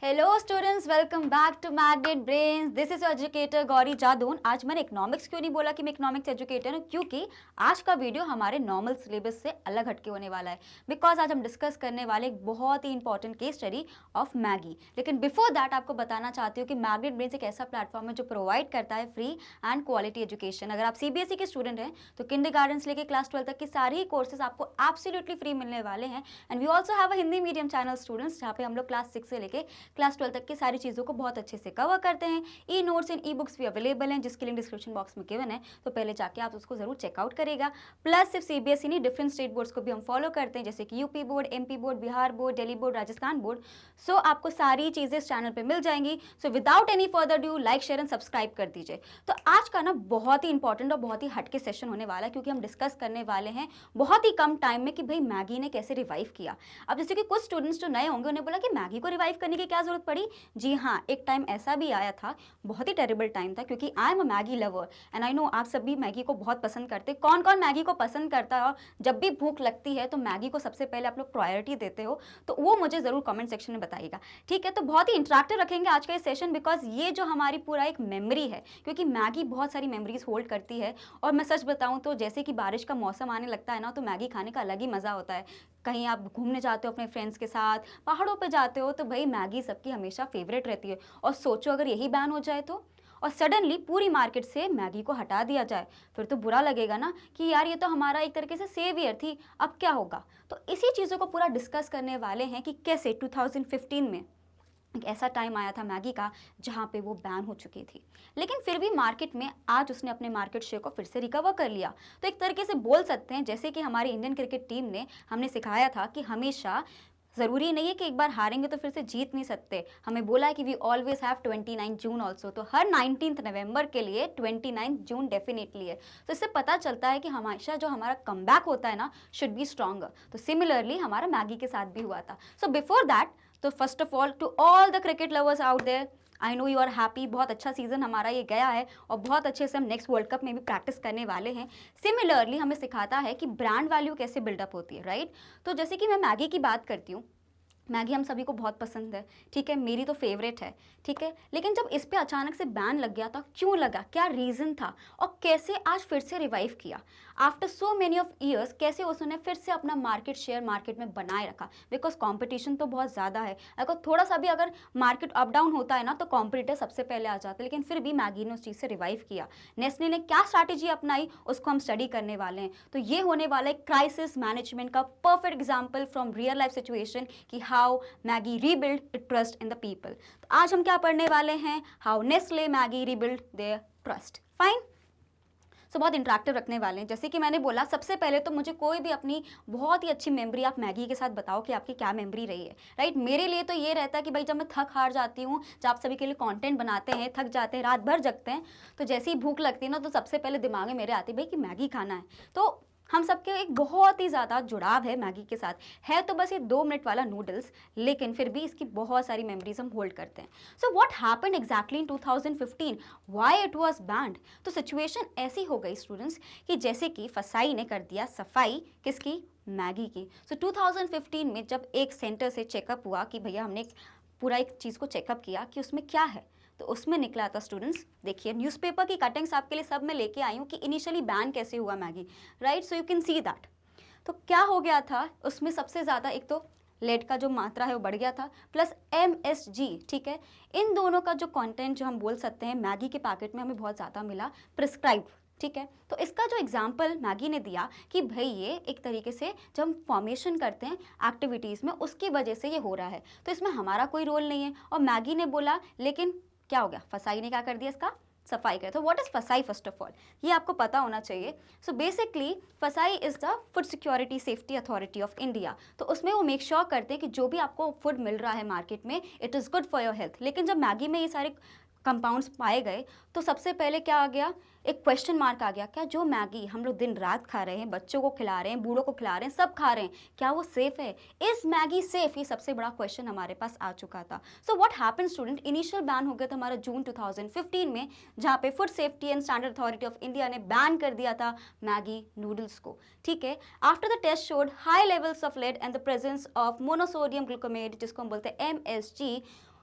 Hello students, welcome back to Magnet Brains. This is educator Gauri Jadoun. आज मैंने economics क्यों नहीं बोला कि मैं इकोनॉमिक्स एजुकेटर हूँ, क्योंकि आज का वीडियो हमारे नॉर्मल सिलेबस से अलग हटके होने वाला है। बिकॉज आज हम डिस्कस करने वाले एक बहुत ही important case study of Maggi. लेकिन बिफोर दैट आपको बताना चाहती हूँ कि मैग्नेट ब्रेन्स एक ऐसा प्लेटफॉर्म है जो प्रोवाइड करता है फ्री एंड क्वालिटी एजुकेशन। अगर आप सीबीएसई के स्टूडेंट हैं तो किंडरगार्टन से लेकर क्लास 12 तक की सारी ही कोर्सेज आपको एब्सोल्युटली फ्री मिलने वाले हैं। And we also have a Hindi medium channel students, जहाँ पे हम लोग क्लास 6 से लेकर क्लास 12 तक की सारी चीज़ों को बहुत अच्छे से कवर करते हैं। E notes and e books भी अवेलेबल हैं, जिसके लिंक डिस्क्रिप्शन बॉक्स में गिवन है, तो पहले जाके आप उसको जरूर चेकआउट करेगा। प्लस सिर्फ सीबीएसई नहीं, डिफरेंट स्टेट बोर्ड्स को भी हम फॉलो करते हैं, जैसे कि UP board, MP board, Bihar board, Delhi board, Rajasthan board. So आपको सारी चीज़ें इस चैनल पर मिल जाएंगी। So without any further due like share and subscribe कर दीजिए। तो आज का ना बहुत ही इंपॉर्टेंट और बहुत ही हटके सेशन होने वाला है, क्योंकि हम डिस्कस करने वाले हैं बहुत ही कम टाइम में कि भाई मैगी ने कैसे रिवाइव किया। अब जैसे कि कुछ स्टूडेंट्स जो नए होंगे उन्हें बोला कि मैगी को रिवाइव करने की क्या जरूरत पड़ी। जी हाँ, एक टाइम ऐसा भी आया था, बहुत ही टेरिबल टाइम था, क्योंकि I am a Maggi lover and I know आप सभी मैगी को बहुत पसंद करते हैं। कौन कौन मैगी को पसंद करता है और जब भी भूख लगती है तो मैगी को सबसे पहले आप लोग प्रायोरिटी देते हो, तो वो मुझे जरूर कमेंट सेक्शन में बताइएगा। ठीक है, तो बहुत ही इंटरेक्टिव रखेंगे आज का ये सेशन, बिकॉज ये जो हमारी पूरा एक मेमोरी है, क्योंकि मैगी बहुत सारी मेमोरीज होल्ड करती है। और मैं सच बताऊं तो जैसे कि बारिश का मौसम आने लगता है ना, तो मैगी खाने का अलग ही मज़ा होता है। कहीं आप घूमने जाते हो अपने फ्रेंड्स के साथ, पहाड़ों पे जाते हो, तो भाई मैगी सबकी हमेशा फेवरेट रहती है। और सोचो अगर यही बैन हो जाए तो, और सडनली पूरी मार्केट से मैगी को हटा दिया जाए, फिर तो बुरा लगेगा ना कि यार ये तो हमारा एक तरीके से सेवियर थी, अब क्या होगा। तो इसी चीज़ों को पूरा डिस्कस करने वाले हैं कि कैसे 2015 में एक ऐसा टाइम आया था मैगी का जहाँ पे वो बैन हो चुकी थी, लेकिन फिर भी मार्केट में आज उसने अपने मार्केट शेयर को फिर से रिकवर कर लिया। तो एक तरीके से बोल सकते हैं जैसे कि हमारी इंडियन क्रिकेट टीम ने हमने सिखाया था कि हमेशा ज़रूरी नहीं है कि एक बार हारेंगे तो फिर से जीत नहीं सकते। हमें बोला है कि we always have 29 June also, तो हर 19 नवंबर के लिए 29 जून डेफिनेटली है। तो इससे पता चलता है कि हमेशा जो हमारा कमबैक होता है ना, शुड बी स्ट्रॉन्गर। तो सिमिलरली हमारा मैगी के साथ भी हुआ था। सो बिफोर दैट, तो first of all to all the cricket lovers out there, I know you are happy. बहुत अच्छा सीजन हमारा ये गया है और बहुत अच्छे से हम नेक्स्ट वर्ल्ड कप में भी प्रैक्टिस करने वाले हैं। सिमिलरली हमें सिखाता है कि ब्रांड वैल्यू कैसे बिल्डअप होती है, राइट। तो जैसे कि मैं मैगी की बात करती हूँ, मैगी हम सभी को बहुत पसंद है, ठीक है, मेरी तो फेवरेट है, ठीक है। लेकिन जब इस पे अचानक से बैन लग गया था, क्यों लगा, क्या रीज़न था, और कैसे आज फिर से रिवाइव किया after so many of years, कैसे उसने फिर से अपना मार्केट शेयर मार्केट में बनाए रखा। बिकॉज कंपटीशन तो बहुत ज़्यादा है, अगर थोड़ा सा भी अगर मार्केट अप डाउन होता है ना, तो कॉम्पिटिटर सबसे पहले आ जाता है। लेकिन फिर भी मैगी ने उस चीज़ से रिवाइव किया। नेस्ले ने क्या स्ट्रैटेजी अपनाई, उसको हम स्टडी करने वाले हैं। तो ये होने वाला है क्राइसिस मैनेजमेंट का perfect example from real life situation कि how Maggi rebuild trust in the people. तो आज हम क्या पढ़ने वाले हैं, how Nestle Maggi rebuild their trust. Fine. So बहुत इंटरेक्टिव रखने वाले हैं। जैसे कि मैंने बोला, सबसे पहले तो मुझे कोई भी अपनी बहुत ही अच्छी मेमोरी आप मैगी के साथ बताओ कि आपकी क्या मेमोरी रही है, राइट। मेरे लिए तो ये रहता है कि भाई जब मैं थक हार जाती हूँ, जब आप सभी के लिए कंटेंट बनाते हैं, थक जाते हैं, रात भर जगते हैं, तो जैसे ही भूख लगती है ना, तो सबसे पहले दिमाग में मेरे आती है भाई कि मैगी खाना है। तो हम सबके एक बहुत ही ज़्यादा जुड़ाव है मैगी के साथ। है तो बस ये 2 मिनट वाला नूडल्स, लेकिन फिर भी इसकी बहुत सारी मेमोरीज हम होल्ड करते हैं। सो what happened exactly in 2015, why it was band. तो सिचुएशन ऐसी हो गई स्टूडेंट्स कि जैसे कि फसाई ने कर दिया सफाई, किसकी, मैगी की। सो 2015 में जब एक सेंटर से चेकअप हुआ कि भैया हमने पूरा एक चीज़ को चेकअप किया कि उसमें क्या है, तो उसमें निकला था स्टूडेंट्स, देखिए न्यूज़पेपर की कटिंग्स आपके लिए सब मैं लेके आई हूँ कि इनिशियली बैन कैसे हुआ Maggi, right. So you can see that. तो क्या हो गया था उसमें, सबसे ज़्यादा एक तो लेड का जो मात्रा है वो बढ़ गया था, प्लस MSG, ठीक है। इन दोनों का जो कंटेंट जो हम बोल सकते हैं मैगी के पैकेट में हमें बहुत ज़्यादा मिला, प्रिस्क्राइब, ठीक है। तो इसका जो एग्जाम्पल मैगी ने दिया कि भाई ये एक तरीके से जब हम फॉर्मेशन करते हैं एक्टिविटीज़ में, उसकी वजह से ये हो रहा है, तो इसमें हमारा कोई रोल नहीं है। और मैगी ने बोला, लेकिन क्या हो गया, फसाई ने क्या कर दिया, इसका सफाई करे। तो व्हाट इज फसाई, फर्स्ट ऑफ ऑल ये आपको पता होना चाहिए। सो बेसिकली फसाई is the food security safety authority of India. तो उसमें वो मेक श्योर करते हैं कि जो भी आपको फूड मिल रहा है मार्केट में, it is good for your health. लेकिन जब मैगी में ये सारे कंपाउंड्स पाए गए, तो सबसे पहले क्या आ गया, एक क्वेश्चन मार्क आ गया, क्या जो मैगी हम लोग दिन रात खा रहे हैं, बच्चों को खिला रहे हैं, बूढ़ों को खिला रहे हैं, सब खा रहे हैं, क्या वो सेफ है, इज मैगी सेफ, ये सबसे बड़ा क्वेश्चन हमारे पास आ चुका था। So what happened student, initial ban हो गया था हमारा जून 2015 में, जहाँ पे food safety and standard authority of India ने बैन कर दिया था मैगी नूडल्स को, ठीक है। After the test showed high levels of lead and the presence of monosodium glutamate, जिसको हम बोलते हैं MSG,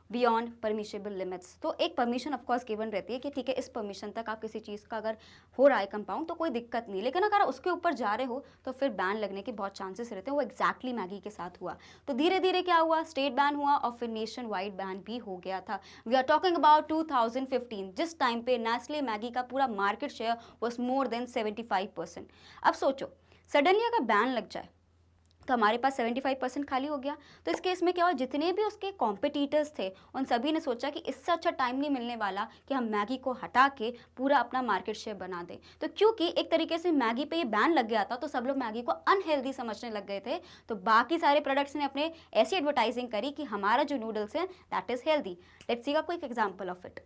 बियॉन्ड परमिशेबल लिमिट्स। तो एक परमिशन ऑफकोर्स गिवन रहती है कि ठीक है इस परमिशन तक आप किसी चीज़ का अगर हो रहा है कंपाउंड तो कोई दिक्कत नहीं, लेकिन अगर उसके ऊपर जा रहे हो तो फिर बैन लगने के बहुत चांसेस रहते हैं। वो एग्जैक्टली मैगी के साथ हुआ। तो धीरे धीरे क्या हुआ, स्टेट बैन हुआ और फिर नेशन वाइड बैन भी हो गया था। वी आर टॉकिंग अबाउट 2015, जिस टाइम पे नेस्ले मैगी का पूरा market share was more than 75%। अब सोचो सडनली अगर बैन लग जाए तो हमारे पास 75% खाली हो गया। तो इस केस में क्या हुआ, जितने भी उसके कॉम्पिटिटर्स थे उन सभी ने सोचा कि इससे अच्छा टाइम नहीं मिलने वाला कि हम मैगी को हटा के पूरा अपना मार्केट शेयर बना दें। तो क्योंकि एक तरीके से मैगी पे ये बैन लग गया था तो सब लोग मैगी को अनहेल्दी समझने लग गए थे। तो बाकी सारे प्रोडक्ट्स ने अपने ऐसी एडवर्टाइजिंग करी कि हमारा जो नूडल्स है that is healthy. Let's see a quick example of it.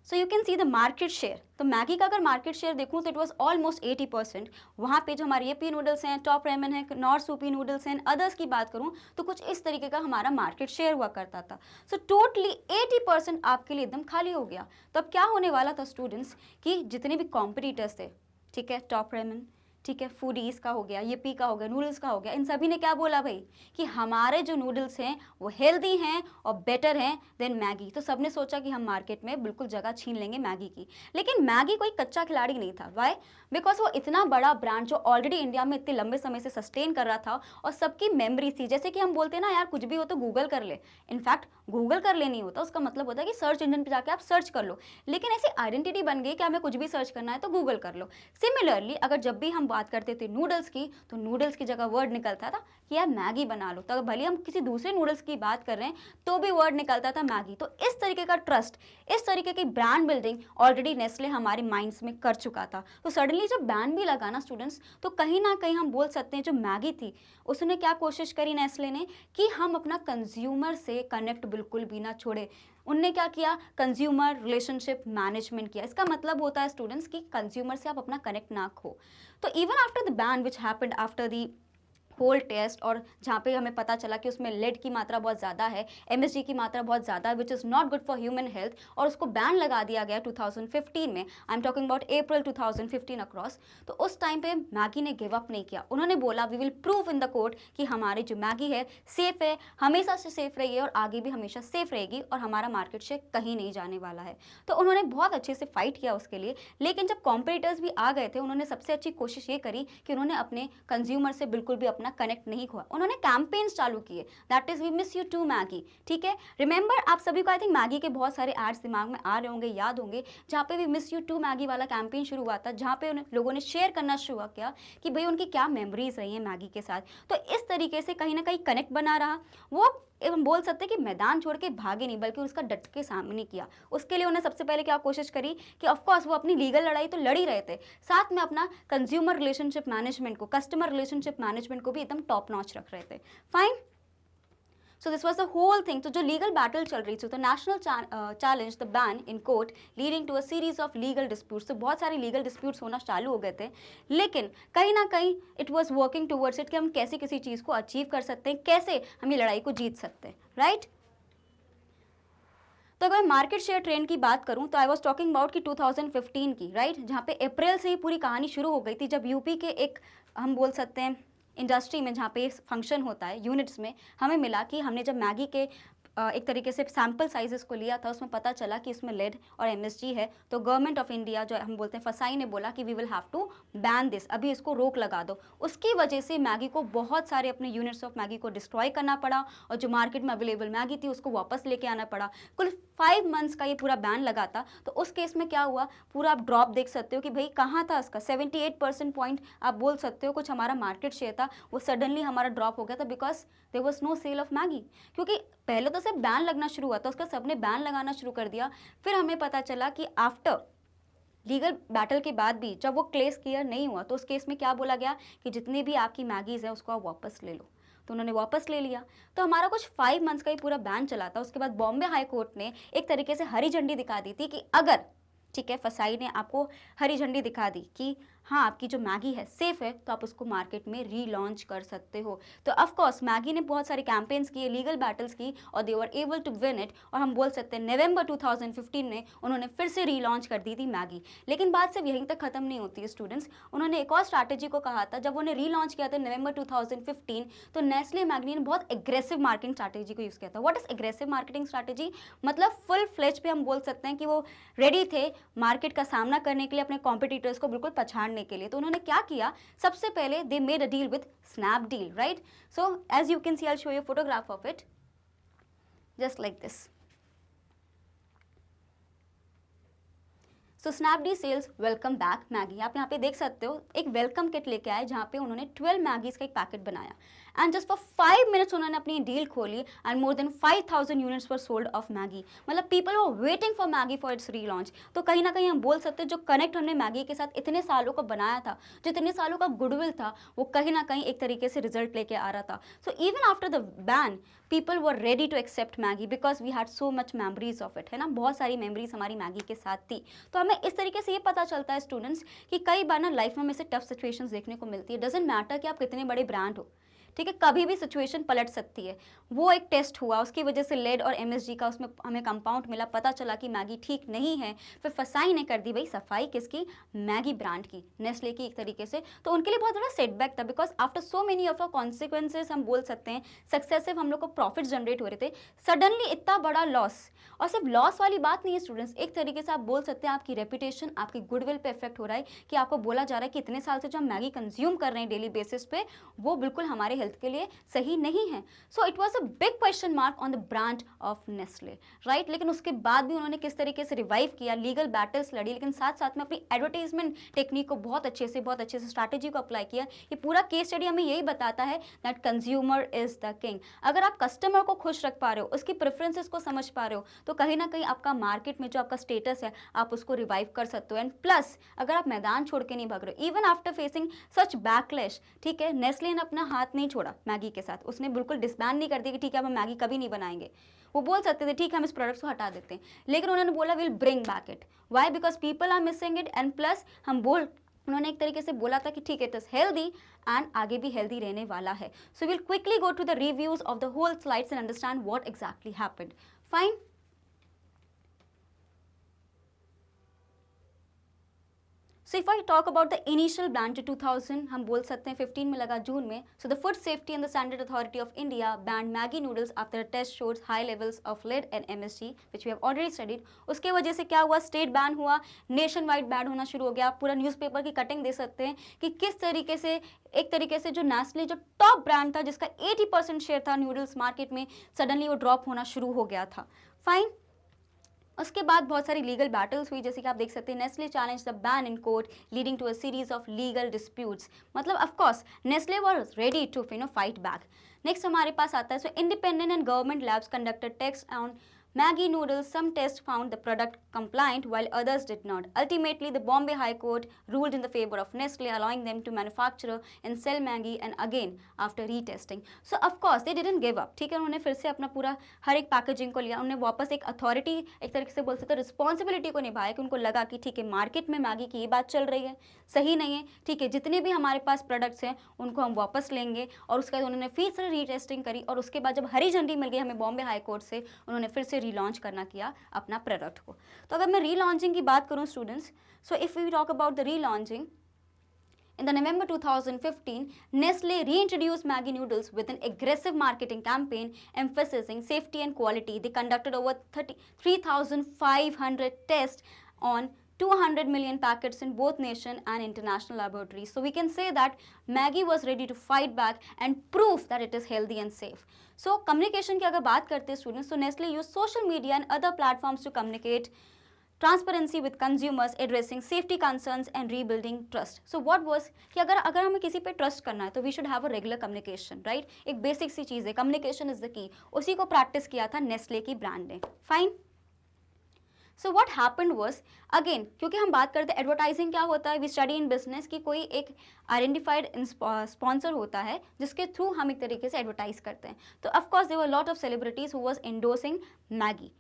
So you can see the market share. तो मैगी का अगर मार्केट शेयर देखूँ तो इट वॉज ऑलमोस्ट 80%। वहाँ पे जो हमारे येपी नूडल्स हैं, टॉप रेमन है, नॉर्थ सूपी नूडल्स हैं, अदर्स की बात करूँ तो कुछ इस तरीके का हमारा मार्केट शेयर हुआ करता था। सो टोटली 80% आपके लिए एकदम खाली हो गया। तो अब क्या होने वाला था स्टूडेंट्स कि जितने भी कॉम्पिटिटर्स थे, ठीक है, टॉप रेमन, ठीक है, फूडीज का हो गया, येपी का हो गया, नूडल्स का हो गया, इन सभी ने क्या बोला भाई कि हमारे जो नूडल्स हैं वो हेल्दी हैं और बेटर हैं देन मैगी। तो सबने सोचा कि हम मार्केट में बिल्कुल जगह छीन लेंगे मैगी की। लेकिन मैगी कोई कच्चा खिलाड़ी नहीं था। वाई? बिकॉज वो इतना बड़ा ब्रांड जो ऑलरेडी इंडिया में इतने लंबे समय से सस्टेन कर रहा था और सबकी मेमोरी थी। जैसे कि हम बोलते हैं ना यार कुछ भी हो तो गूगल कर ले। इनफैक्ट गूगल कर ले नहीं होता, उसका मतलब होता है कि सर्च इंजन पे जाके आप सर्च कर लो। लेकिन ऐसी आइडेंटिटी बन गई कि हमें कुछ भी सर्च करना है तो गूगल कर लो। सिमिलरली अगर जब भी हम बात करते थे नूडल्स की तो नूडल्स की जगह वर्ड निकलता था कि यार मैगी बना लो। तो भले हम किसी दूसरे नूडल्स की बात कर रहे हैं तो भी वर्ड निकलता था मैगी। तो इस तरीके का ट्रस्ट, इस तरीके की ब्रांड बिल्डिंग ऑलरेडी नेस्ले हमारे माइंड्स में कर चुका था। तो सडनली जब बैन भी लगा ना स्टूडेंट्स, तो कहीं ना कहीं हम बोल सकते हैं जो मैगी थी उसने क्या कोशिश करी नेस्ले ने कि हम अपना कंज्यूमर से कनेक्ट बिल्कुल भी ना छोड़े। उनने क्या किया, कंज्यूमर रिलेशनशिप मैनेजमेंट किया। इसका मतलब होता है स्टूडेंट्स कि कंज्यूमर से आप अपना कनेक्ट ना खो। तो even after the ban which happened after the whole test, और जहाँ पे हमें पता चला कि उसमें लेड की मात्रा बहुत ज़्यादा है, एमएसजी की मात्रा बहुत ज़्यादा है, which is not good for human health, और उसको बैन लगा दिया गया 2015 में। I am talking about April 2015 across. तो उस टाइम पे मैगी ने गिव अप नहीं किया। उन्होंने बोला we will prove in the court कि हमारी जो मैगी है सेफ़ है, हमेशा से सेफ रही है और आगे भी हमेशा सेफ रहेगी और हमारा मार्केट शेयर कहीं नहीं जाने वाला है। तो उन्होंने बहुत अच्छे से फाइट किया उसके लिए। लेकिन जब कॉम्पिटिटर्स भी आ गए थे उन्होंने सबसे अच्छी कोशिश ये करी कि उन्होंने अपने कंज्यूमर से बिल्कुल भी अपना कनेक्ट नहीं खोया। उन्होंने कैंपेन्स चालू किए, that is we miss you too Maggi. ठीक है, रिमेंबर आप सभी को आई थिंक मैगी के बहुत सारे एड्स दिमाग में आ रहे होंगे, याद होंगे, जहाँ पे we miss you too Maggi वाला कैंपेन शुरू हुआ था, जहाँ पे लोगों ने शेयर करना शुरू किया कि भाई उनकी क्या मेमोरीज रही है मैगी के साथ। तो इस तरीके से कहीं ना कहीं कनेक्ट बना रहा। वो हम बोल सकते हैं कि मैदान छोड़ के भागे नहीं बल्कि उसका डट के सामने किया। उसके लिए उन्होंने सबसे पहले क्या कोशिश करी कि ऑफकोर्स वो अपनी लीगल लड़ाई तो लड़ ही रहे थे, साथ में अपना कंज्यूमर रिलेशनशिप मैनेजमेंट को, कस्टमर रिलेशनशिप मैनेजमेंट को भी एकदम टॉप नॉच रख रहे थे। Fine, so this was the whole thing. तो जो लीगल बैटल चल रही थी, तो national challenge the ban in court leading to a series of legal disputes. तो बहुत सारे लीगल डिस्प्यूट्स होना चालू हो गए थे, लेकिन कहीं ना कहीं it was working towards it कि हम कैसे किसी चीज़ को अचीव कर सकते हैं, कैसे हम ये लड़ाई को जीत सकते हैं, राइट। तो अगर मैं मार्केट शेयर ट्रेंड की बात करूं तो आई वॉज टॉकिंग अबाउट कि 2015 की, राइट, जहाँ पे अप्रैल से ही पूरी कहानी शुरू हो गई थी, जब यूपी के एक हम बोल सकते हैं इंडस्ट्री में जहाँ पे फंक्शन होता है यूनिट्स में, हमें मिला कि हमने जब मैगी के एक तरीके से सैम्पल साइजेस को लिया था, उसमें पता चला कि इसमें लेड और एमएसजी है। तो गवर्नमेंट ऑफ इंडिया जो हम बोलते हैं फसाई ने बोला कि we will have to ban this, अभी इसको रोक लगा दो। उसकी वजह से मैगी को बहुत सारे अपने यूनिट्स ऑफ मैगी को डिस्ट्रॉय करना पड़ा और जो मार्केट में अवेलेबल मैगी थी उसको वापस लेके आना पड़ा। कुल 5 मंथ्स का ये पूरा बैन लगा था। तो उस केस में क्या हुआ, पूरा आप ड्रॉप देख सकते हो कि भाई कहाँ था इसका 78% पॉइंट आप बोल सकते हो कुछ हमारा मार्केट शेयर था, वो सडनली हमारा ड्रॉप हो गया था because there was no sale of Maggi. क्योंकि पहले तो सिर्फ बैन लगना शुरू हुआ था, उसका सबने बैन लगाना शुरू कर दिया। फिर हमें पता चला कि आफ्टर लीगल बैटल के बाद भी जब वो केस क्लियर नहीं हुआ तो उस केस में क्या बोला गया कि जितनी भी आपकी मैगीज़ हैं उसको आप वापस ले लो। तो उन्होंने वापस ले लिया। तो हमारा कुछ 5 मंथ्स का ही पूरा बैन चला था। उसके बाद बॉम्बे हाई कोर्ट ने एक तरीके से हरी झंडी दिखा दी थी कि अगर, ठीक है, फसाई ने आपको हरी झंडी दिखा दी कि हाँ आपकी जो मैगी है सेफ है तो आप उसको मार्केट में रीलॉन्च कर सकते हो। तो ऑफ कोर्स मैगी ने बहुत सारे कैंपेन्स किए, लीगल बैटल्स की और they were able to win it. और हम बोल सकते हैं नवंबर 2015 में उन्होंने फिर से रीलॉन्च कर दी थी मैगी। लेकिन बात सिर्फ यहीं तक खत्म नहीं होती है स्टूडेंट्स, उन्होंने एक और स्ट्रैटेजी को कहा था जब उन्होंने रीलॉन्च किया था नवंबर 2015, तो नेस्ले मैगी ने बहुत एग्रेसिव मार्केटिंग स्ट्रैटेजी को यूज़ किया था। What is aggressive marketing strategy? मतलब फुल फ्लेज पे हम बोल सकते हैं कि वो रेडी थे मार्केट का सामना करने के लिए, अपने कॉम्पिटिटर्स को बिल्कुल पछाड़ने के लिए। तो उन्होंने क्या किया, सबसे पहले they made a deal with Snapdeal, right? So as you can see, I will show you photograph of it just like this. So Snapdeal sells welcome back Maggi. आप यहाँ पे देख सकते हो एक वेलकम किट लेके आए जहाँ पे उन्होंने 12 मैगीज का एक पैकेट बनाया एंड जस्ट फॉर 5 मिनट्स उन्होंने अपनी डील खोली and more than 5000 units were sold of Maggi. मतलब people were waiting for Maggi for its relaunch. तो कहीं ना कहीं हम बोल सकते हैं जो कनेक्ट हमने मैगी के साथ इतने सालों का बनाया था, जो इतने सालों का गुडविल था, वो कहीं ना कहीं एक तरीके से रिजल्ट लेके आ रहा था। So even after the ban people were ready to accept Maggi because we had so much memories of it, है ना? बहुत सारी मेमोरीज हमारी मैगी के साथ थी। तो हमें इस तरीके से ये पता चलता है स्टूडेंट्स कि कई बार ना लाइफ में हमें से टफ सिचुएशंस देखने को मिलती है। डजंट मैटर कि आप कितने बड़े ब्रांड हो, ठीक है, कभी भी सिचुएशन पलट सकती है। वो एक टेस्ट हुआ, उसकी वजह से लेड और एमएसजी का उसमें हमें कंपाउंड मिला, पता चला कि मैगी ठीक नहीं है, फिर फसाई ने कर दी भाई सफाई किसकी, मैगी ब्रांड की, नेस्ले की एक तरीके से। तो उनके लिए बहुत बड़ा सेटबैक था because after so many of consequences हम बोल सकते हैं सक्सेसिव हम लोग को प्रॉफिट जनरेट हो रहे थे, सडनली इतना बड़ा लॉस। और सिर्फ लॉस वाली बात नहीं है स्टूडेंट्स, एक तरीके से आप बोल सकते हैं आपकी रेपुटेशन, आपकी गुडविल पे इफेक्ट हो रहा है कि आपको बोला जा रहा है कि इतने साल से जो हम मैगी कंज्यूम कर रहे हैं डेली बेसिस पे वो बिल्कुल हमारे हेल्थ के लिए सही नहीं है। So it was a big question mark on the brand of Nestle, right? लेकिन उसके बाद भी उन्होंने किस तरीके से रिवाइव किया, लीगल बैटल्स लड़ी, लेकिन साथ साथ में अपनी एडवर्टाइजमेंट टेक्निक को बहुत अच्छे से स्ट्रैटेजी को अप्लाई किया। ये पूरा केस स्टडी हमें यही बताता है that consumer is the king. अगर आप कस्टमर को खुश रख पा रहे हो, उसकी प्रेफरेंसेस को समझ पा रहे हो, तो कहीं ना कहीं आपका मार्केट में जो आपका स्टेटस है आप उसको रिवाइव कर सकते हो। एंड प्लस अगर आप मैदान छोड़ के नहीं भाग रहे हो, इवन आफ्टर फेसिंग सच बैकलैश, ठीक है, नेस्ले ने अपना हाथ नहीं छोड़ा मैगी के साथ, उसने बिल्कुल डिसबैन नहीं कर दिया कि ठीक है हम मैगी कभी नहीं बनाएंगे। वो बोल सकते थे ठीक है हम इस प्रोडक्ट को हटा देते हैं, लेकिन उन्होंने बोला will bring back it. Why? Because people are missing it and plus उन्होंने एक तरीके से बोला था कि ठीक है इट इज हेल्दी एंड आगे भी हेल्दी रहने वाला है। So will quickly go to the reviews of the whole slides and understand what exactly happened. Fine. So if I talk about the initial ban to 2000, हम बोल सकते हैं 15 में लगा जून में. So the Food Safety and the Standard Authority of India banned Maggi noodles after a test showed high levels of lead and MSG, which we have already studied. उसके वजह से क्या हुआ, स्टेट बैन हुआ, नेशन वाइड बैन होना शुरू हो गया. आप पूरा न्यूज़पेपर की कटिंग दे सकते हैं कि किस तरीके से एक तरीके से जो नेस्ले जो टॉप ब्रांड था जिसका 80% शेयर था नूडल्स मार्केट में, सडनली वो ड्रॉप होना शुरू हो गया था. फाइन. उसके बाद बहुत सारी लीगल बैटल्स हुई, जैसे कि आप देख सकते हैं Nestle challenge the ban in court leading to a series of legal disputes. मतलब of course Nestle was ready to fight back. Next हमारे पास आता है so independent and government labs conducted test on Maggi noodles. Some tests found the product compliant while others did not. Ultimately, the Bombay High Court ruled in the favor of Nestle, allowing them to manufacture and sell Maggi and again after retesting. So of course they didn't give up. ठीक है, उन्होंने फिर से अपना पूरा हर एक packaging को लिया, उन्होंने वापस एक अथॉरिटी एक तरीके से बोल सकते हैं रिस्पॉन्सिबिलिटी को निभाया कि उनको लगा कि ठीक है मार्केट में मैगी की ये बात चल रही है, सही नहीं है, ठीक है जितने भी हमारे पास प्रोडक्ट्स हैं उनको हम वापस लेंगे. और उसके बाद उन्होंने फिर से रीटेस्टिंग करी और उसके बाद जब हरी झंडी मिल गई हमें बॉम्बे हाई कोर्ट से, उन्होंने फिर से रीलॉन्च करना किया अपना प्रोडक्ट को. तो अगर मैं रीलॉन्चिंग की बात करूं students, so if we talk about the relaunching, in the November 2015, Nestle reintroduced Maggi noodles with an aggressive marketing campaign emphasizing safety and quality. They conducted over 3,500 tests on 200 million packets in both nation and international laboratories. So we can say that Maggi was ready to fight back and prove that it is healthy and safe. So communication की अगर बात करते हैं students, so Nestle used social media and other platforms to communicate transparency with consumers, addressing safety concerns and rebuilding trust. So what was कि अगर हमें किसी पे ट्रस्ट करना है तो we should have a regular communication, right? एक basic सी चीज़ है, कम्युनिकेशन इज द की. उसी को प्रैक्टिस किया था नेस्ले की ब्रांड ने. Fine. So what happened was, again क्योंकि हम बात करते हैं एडवर्टाइजिंग क्या होता है, वी स्टडी इन बिजनेस की कोई एक आइडेंटिफाइड स्पॉन्सर होता है जिसके थ्रू हम एक तरीके से एडवर्टाइज करते हैं. तो of course there were lot of celebrities who was endorsing Maggi.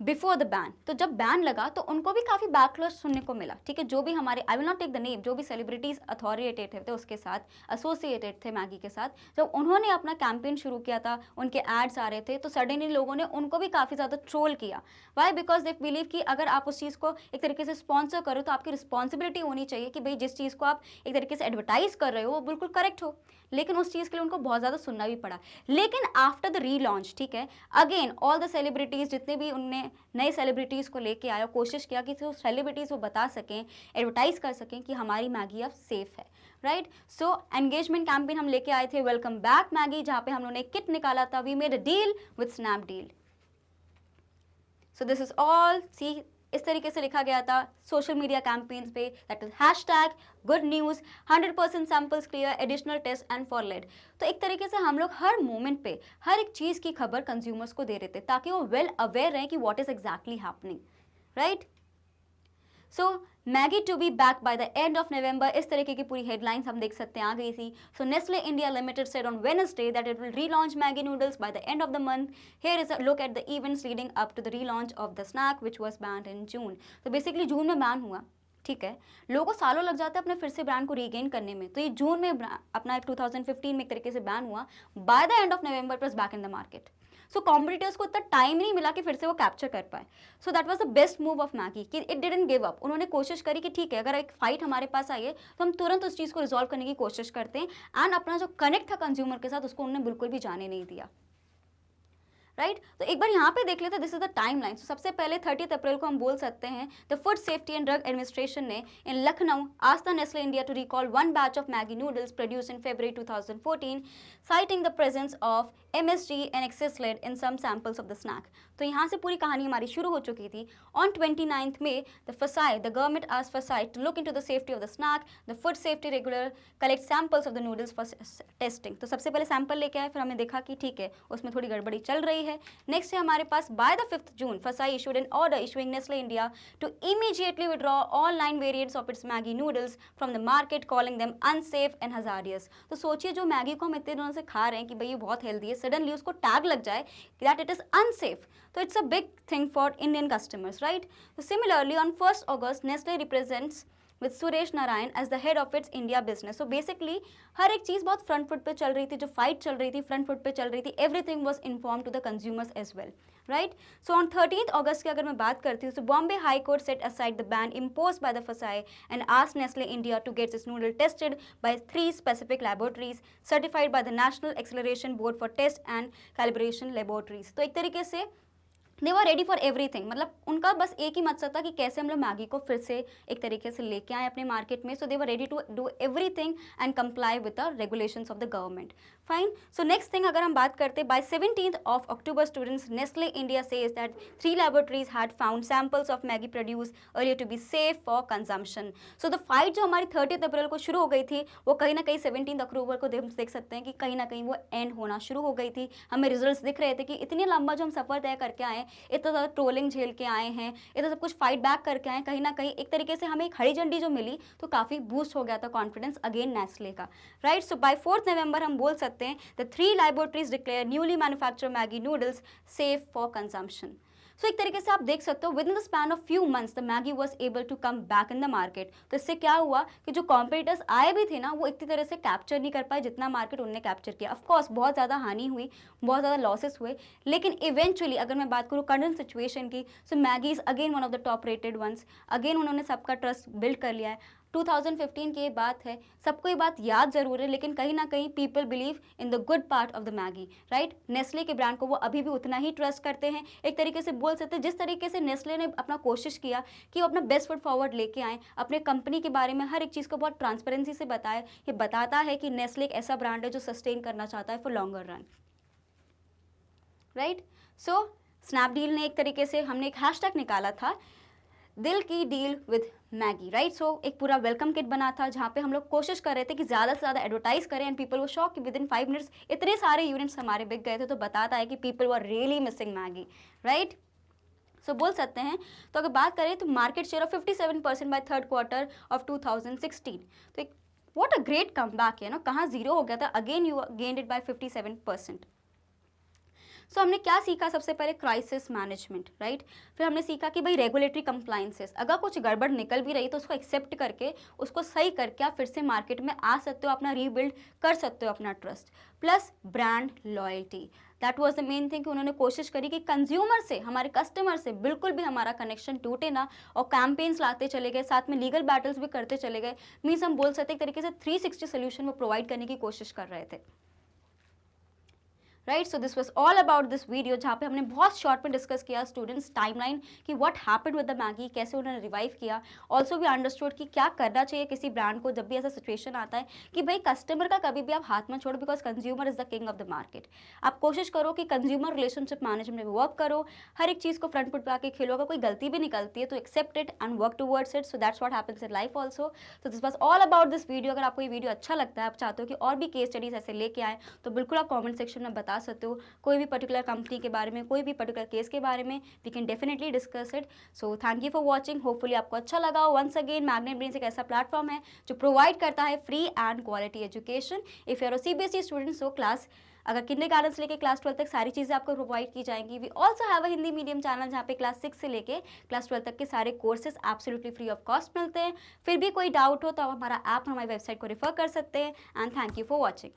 Before the ban. तो जब बैन लगा तो उनको भी काफ़ी बैकलॉश सुनने को मिला, ठीक है। जो भी हमारे, I will not take the name, जो भी सेलिब्रिटीज़ अथॉरिटेड थे उसके साथ, एसोसिएटेड थे मैगी के साथ, जब उन्होंने अपना कैंपेन शुरू किया था, उनके एड्स आ रहे थे, तो सडनली लोगों ने उनको भी काफ़ी ज़्यादा ट्रोल किया। वाई? बिकॉज दे बिलीव कि अगर आप उस चीज़ को एक तरीके से स्पॉन्सर करो तो आपकी रिस्पॉन्सिबिलिटी होनी चाहिए कि भाई जिस चीज़ को आप एक तरीके से एडवर्टाइज कर रहे हो वो बिल्कुल करेक्ट हो। लेकिन उस चीज़ के लिए उनको बहुत ज़्यादा सुनना भी पड़ा। लेकिन आफ्टर द रीलॉन्च, ठीक है, अगेन ऑल द सेलिब्रिटीज़, जितने भी उनने नए सेलिब्रिटीज़ को लेके आया, कोशिश किया कि तो सेलिब्रिटीज़ वो बता सकें, एडवर्टाइज कर सकें कि हमारी मैगी अब सेफ है, राइट। सो एंगेजमेंट कैंपेन हम लेके आए थे, वेलकम बैक मैगी, जहाँ पे हम लोगों ने किट निकाला था, we made a deal with Snapdeal. So this is all, see इस तरीके से लिखा गया था सोशल मीडिया कैंपेन्स पे, that is hashtag good news, 100% samples clear, additional test and for lead. तो एक तरीके से हम लोग हर मोमेंट पे हर एक चीज़ की खबर कंज्यूमर्स को दे रहे थे ताकि वो वेल अवेयर रहें कि what is exactly happening, right. So Maggi to be back by the end of November, इस तरीके की पूरी हेडलाइंस हम देख सकते हैं आ गई थी। So Nestle India limited said on Wednesday that it will relaunch Maggi noodles by the end of the month. Here is a look at the events leading up to the relaunch of the snack which was banned in June. तो basically जून में ban हुआ, ठीक है। लोगों को सालों लग जाता है अपने फिर से ब्रांड को रीगेन करने में, तो ये जून में अपना 2015 में एक तरीके से बैन हुआ, bye the end of November it was back in the market. So competitors को इतना टाइम नहीं मिला कि फिर से वो कैप्चर कर पाए। So that was the best move of Maggi कि इट डिडंट गिव अप। उन्होंने कोशिश करी कि ठीक है, अगर एक फाइट हमारे पास आई है तो हम तुरंत उस चीज़ को रिजॉल्व करने की कोशिश करते हैं, एंड अपना जो कनेक्ट था कंज्यूमर के साथ उसको उन्होंने बिल्कुल भी जाने नहीं दिया, राइट। तो एक बार यहाँ पे देख लेते हैं, दिस इज द टाइमलाइन। तो सबसे पहले 30 अप्रैल को हम बोल सकते हैं the food safety and drug administration ने in Lucknow asked the Nestle India to recall one batch of Maggi noodles produced in February 2014 साइटिंग द प्रेजेंस ऑफ MSG and excess lead in some samples of the snack। तो यहाँ से पूरी कहानी हमारी शुरू हो चुकी थी। On 29th May, the government asked FSSAI to look into the safety of the snack. The food safety regulator collect samples of the noodles for testing। तो सबसे पहले सैंपल लेके आए, फिर हमें देखा कि ठीक है उसमें थोड़ी गड़बड़ी चल रही है। नेक्स्ट है हमारे पास by the 5th June, FSSAI issued an order issuing Nestle India to immediately withdraw all 9 variants of its Maggi noodles from the market, calling them unsafe and hazardous। तो सोचिए जो मैगी को हम इतने दिनों से खा रहे हैं कि भाई ये बहुत हेल्दी है, सडनली उसको टैग लग जाए दैट इट इज अनसेफ, तो it's a big thing for Indian customers, right. So similarly on 1st August Nestle represents with Suresh Narayan as the head of its India business। So basically हर एक चीज़ बहुत front foot पे चल रही थी, जो fight चल रही थी फ्रंट फुट पे चल रही थी, everything was inform to the consumers as well, right. So on 13th August की अगर मैं बात करती हूँ, so Bombay High Court set aside the ban imposed by the FSSAI and asked Nestle India to get its noodle tested by 3 specific laboratories certified by the National Acceleration Board for Test and Calibration Laboratories। तो एक तरीके से दे were ready for everything, मतलब उनका बस एक ही मकसद था कि कैसे हम लोग मैगी को फिर से एक तरीके से लेके आए अपने मार्केट में। So they were ready to do everything and comply with the regulations of the government, fine. So next thing अगर हम बात करते बाय 17th of October students Nestle India says that 3 laboratories had found samples of Maggi produced earlier to be safe for consumption। So the fight जो हमारी 30th अप्रैल को शुरू हो गई थी वो कहीं ना कहीं 17th अक्टूबर को देख सकते हैं कि कहीं ना कहीं वो एंड होना शुरू हो गई थी। हमें रिजल्ट्स दिख रहे थे कि इतनी लंबा जो हम सफ़र तय करके आए, इतना ज़्यादा ट्रोलिंग झेल के आए हैं, इतना सब कुछ फाइट बैक करके आए, कहीं ना कहीं एक तरीके से हमें एक हरी झंडी जो मिली तो काफ़ी बूस्ट हो गया था कॉन्फिडेंस अगेन नेस्ले का, राइट। सो बाय 4th November हम बोल सकते हैं the 3 laboratories declare newly manufactured Maggi noodles safe for consumption। So एक तरीके से आप देख सकते हो within the span of few months the Maggi was able to come back in the market. तो इससे क्या हुआ कि जो कॉम्पिटिटर्स आए भी थे ना वो इतनी तरह से कैप्चर नहीं कर पाए जितना मार्केट उनने कैप्चर किया। ऑफकोर्स बहुत ज़्यादा हानि हुई, बहुत ज़्यादा लॉसेस हुए, लेकिन इवेंचुअली अगर मैं बात करूँ करंट सिचुएशन की, so Maggi is again one of the top rated ones. Again उन्होंने सबका ट्रस्ट बिल्ड कर लिया है। 2015 की ये बात है, सबको ये बात याद ज़रूर है, लेकिन कहीं ना कहीं people believe in the good part of the Maggi, right. Nestle के ब्रांड को वो अभी भी उतना ही ट्रस्ट करते हैं। एक तरीके से बोल सकते हैं जिस तरीके से नेस्ले ने अपना कोशिश किया कि वो अपना बेस्ट फुट फॉरवर्ड लेके आए, अपने कंपनी के बारे में हर एक चीज़ को बहुत ट्रांसपेरेंसी से बताए, ये बताता है कि नेस्ले एक ऐसा ब्रांड है जो सस्टेन करना चाहता है for longer run, right. So Snapdeal ने एक तरीके से हमने एक हैशटैग निकाला था दिल की डील विद मैगी, राइट। सो एक पूरा वेलकम किट बना था जहाँ पे हम लोग कोशिश कर रहे थे कि ज़्यादा से ज़्यादा एडवर्टाइज करें, एंड पीपल वो शॉक कि विद इन 5 मिनट्स इतने सारे यूनिट्स हमारे बिक गए थे। तो बताता है कि people were really missing Maggi, right. So बोल सकते हैं, तो अगर बात करें तो market share of 57% by 3rd quarter of 2016। तो एक what a great comeback है ना, कहाँ जीरो हो गया था, again you gained it by 57%। So हमने क्या सीखा सबसे पहले, क्राइसिस मैनेजमेंट, राइट। फिर हमने सीखा कि भाई रेगुलेटरी कंप्लाइंसेस, अगर कुछ गड़बड़ निकल भी रही तो उसको एक्सेप्ट करके उसको सही करके आप फिर से मार्केट में आ सकते हो, अपना रीबिल्ड कर सकते हो अपना trust. Plus brand loyalty, that was the main thing कि उन्होंने कोशिश करी कि कंज्यूमर से, हमारे कस्टमर से बिल्कुल भी हमारा कनेक्शन टूटे ना, और कैंपेन्स लाते चले गए, साथ में लीगल बैटल्स भी करते चले गए। मीन्स हम बोल सकते एक तरीके से 360 सोल्यूशन वो प्रोवाइड करने की कोशिश कर रहे थे, right. So this was all about this video, जहाँ पे हमने बहुत शॉर्ट में डिस्कस किया स्टूडेंट्स टाइमलाइन कि what happened with the Maggi, कैसे उन्होंने रिवाइव किया। ऑल्सो भी अंडरस्टूड कि क्या करना चाहिए किसी ब्रांड को जब भी ऐसा सिचुएशन आता है कि भाई कस्टमर का कभी भी आप हाथ में छोड़ो, because consumer is the king of the market. आप कोशिश करो कि कंज्यूमर रिलेशनशिप मैनेजमेंट में वर्क करो, हर एक चीज़ को फ्रंट फुट पे आके खेलो। अगर कोई गलती भी निकलती है तो accept it and work towards it, so that's what happens in life also. तो this was all about this video. अगर आपको ये वीडियो अच्छा लगता है, आप चाहते हो कि और भी केस स्टडीज ऐसे लेके आए, तो बिल्कुल आप कॉमेंट सेक्शन में बता सकते हो। कोई भी पर्टिकुलर कंपनी के बारे में, कोई भी पर्टिकुलर केस के बारे में, we can definitely discuss it. So thank you for watching, hopefully आपको अच्छा लगा। वंस अगेन मैग्नेट ब्रेन्स एक ऐसा प्लेटफॉर्म है जो प्रोवाइड करता है free and quality education. If you are a CBSE student, so class अगर किंडरगार्टन से लेके क्लास 12 तक सारी चीज़ें आपको प्रोवाइड की जाएंगी। We also have a Hindi medium channel जहाँ पे क्लास 6 से लेके क्लास 12 तक के सारे courses absolutely free of cost मिलते हैं। फिर भी कोई डाउट हो तो आप हमारा ऐप, हमारी वेबसाइट को रेफर कर सकते हैं। And thank you for watching.